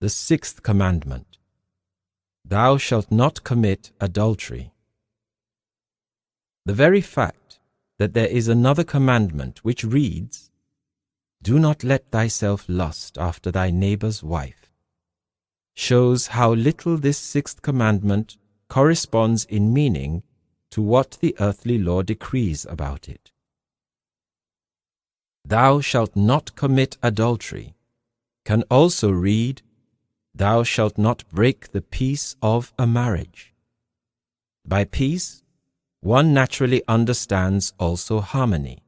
The sixth commandment. Thou shalt not commit adultery. The very fact that there is another commandment which reads, Do not let thyself lust after thy neighbor's wife, shows how little this sixth commandment corresponds in meaning to what the earthly law decrees about it. Thou shalt not commit adultery can also read, Thou shalt not break the peace of a marriage. By peace, one naturally understands also harmony.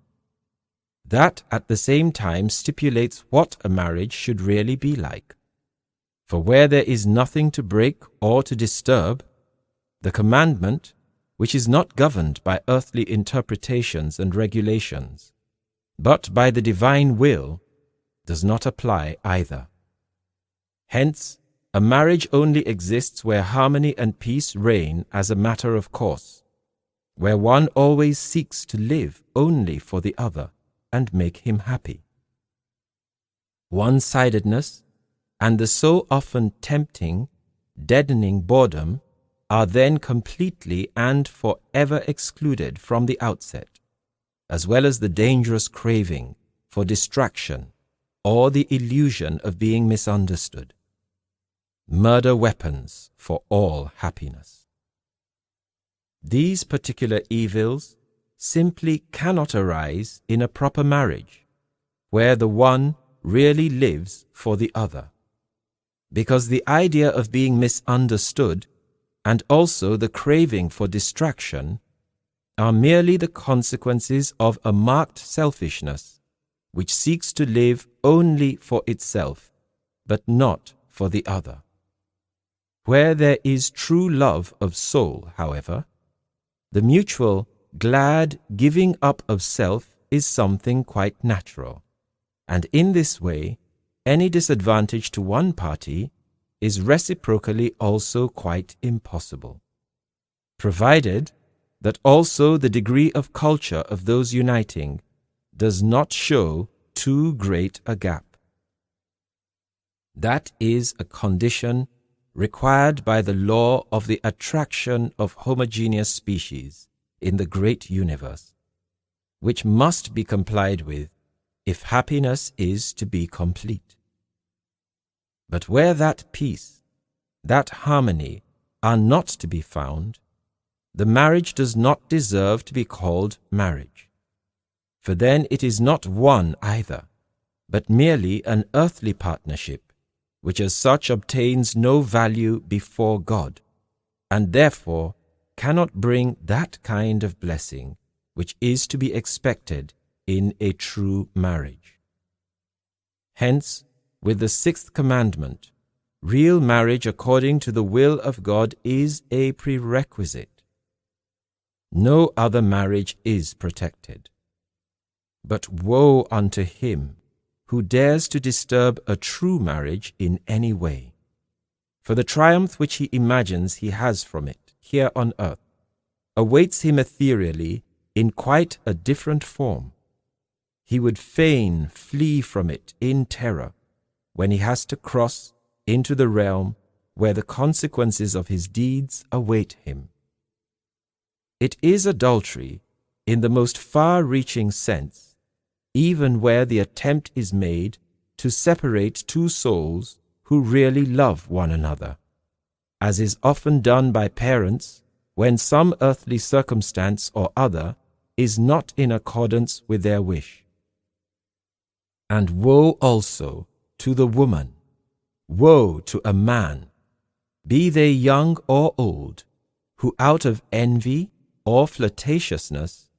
That at the same time stipulates what a marriage should really be like. For where there is nothing to break or to disturb, the commandment, which is not governed by earthly interpretations and regulations, but by the divine will, does not apply either. Hence, a marriage only exists where harmony and peace reign as a matter of course, where one always seeks to live only for the other and make him happy. One-sidedness and the so often tempting, deadening boredom are then completely and forever excluded from the outset, as well as the dangerous craving for distraction or the illusion of being misunderstood. Murder weapons for all happiness. These particular evils simply cannot arise in a proper marriage, where the one really lives for the other, because the idea of being misunderstood and also the craving for distraction are merely the consequences of a marked selfishness which seeks to live only for itself, but not for the other. Where there is true love of soul, however, the mutual, glad giving up of self is something quite natural, and in this way, any disadvantage to one party is reciprocally also quite impossible, provided that also the degree of culture of those uniting does not show too great a gap. That is a condition required by the law of the attraction of homogeneous species in the great universe, which must be complied with if happiness is to be complete. But where that peace, that harmony are not to be found, the marriage does not deserve to be called marriage, for then it is not one either, but merely an earthly partnership, which as such obtains no value before God, and therefore cannot bring that kind of blessing which is to be expected in a true marriage. Hence, with the sixth commandment, real marriage according to the will of God is a prerequisite. No other marriage is protected. But woe unto him who dares to disturb a true marriage in any way, for the triumph which he imagines he has from it here on earth awaits him ethereally in quite a different form. He would fain flee from it in terror when he has to cross into the realm where the consequences of his deeds await him. It is adultery in the most far-reaching sense, even where the attempt is made to separate two souls who really love one another, as is often done by parents when some earthly circumstance or other is not in accordance with their wish. And woe also to the woman, woe to a man, be they young or old, who out of envy or flirtatiousness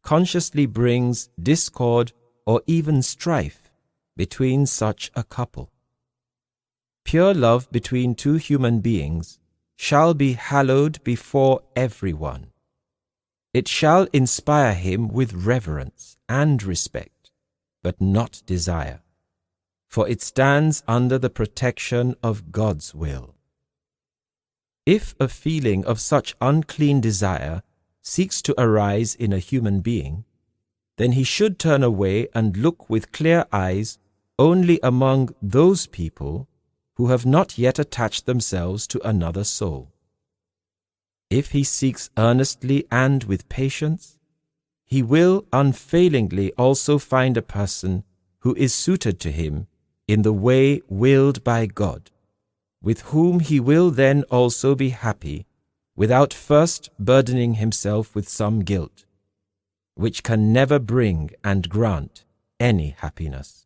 consciously brings discord or even strife between such a couple. Pure love between two human beings shall be hallowed before everyone. It shall inspire him with reverence and respect, but not desire, for it stands under the protection of God's will. If a feeling of such unclean desire seeks to arise in a human being, then he should turn away and look with clear eyes only among those people who have not yet attached themselves to another soul. If he seeks earnestly and with patience, he will unfailingly also find a person who is suited to him in the way willed by God, with whom he will then also be happy, without first burdening himself with some guilt, which can never bring and grant any happiness.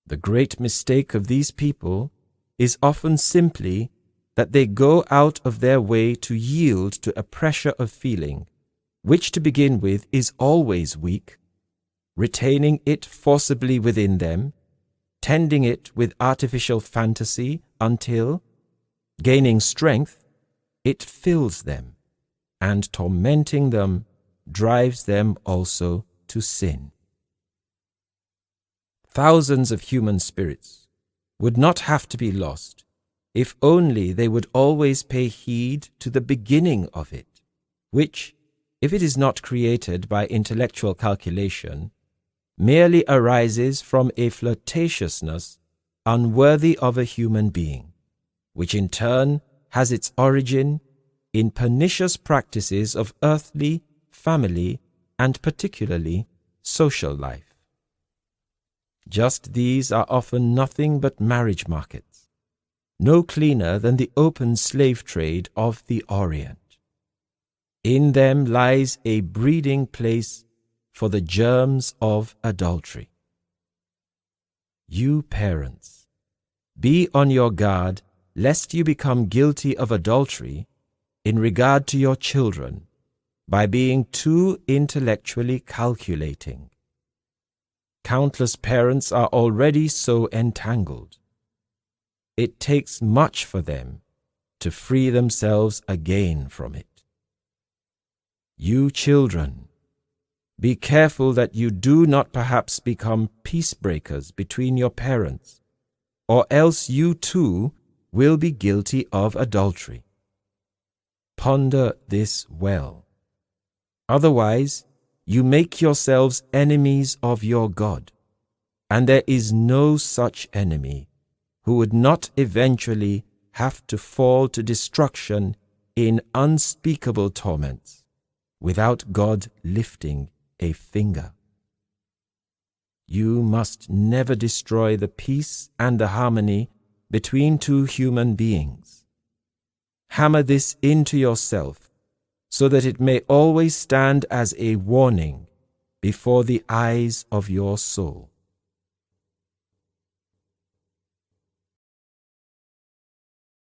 The great mistake of these people is often simply that they go out of their way to yield to a pressure of feeling, which to begin with is always weak, retaining it forcibly within them, tending it with artificial fantasy until, gaining strength, it fills them, and tormenting them, drives them also to sin. Thousands of human spirits would not have to be lost if only they would always pay heed to the beginning of it, which, if it is not created by intellectual calculation, merely arises from a flirtatiousness unworthy of a human being, which in turn has its origin in pernicious practices of earthly, family, and particularly social life. Just these are often nothing but marriage markets, no cleaner than the open slave trade of the Orient. In them lies a breeding place for the germs of adultery. You parents, be on your guard lest you become guilty of adultery in regard to your children by being too intellectually calculating. Countless parents are already so entangled. It takes much for them to free themselves again from it. You children, be careful that you do not perhaps become peace breakers between your parents, or else you too will be guilty of adultery. Ponder this well. Otherwise, you make yourselves enemies of your God, and there is no such enemy who would not eventually have to fall to destruction in unspeakable torments without God lifting a finger. You must never destroy the peace and the harmony between two human beings. Hammer this into yourself so that it may always stand as a warning before the eyes of your soul.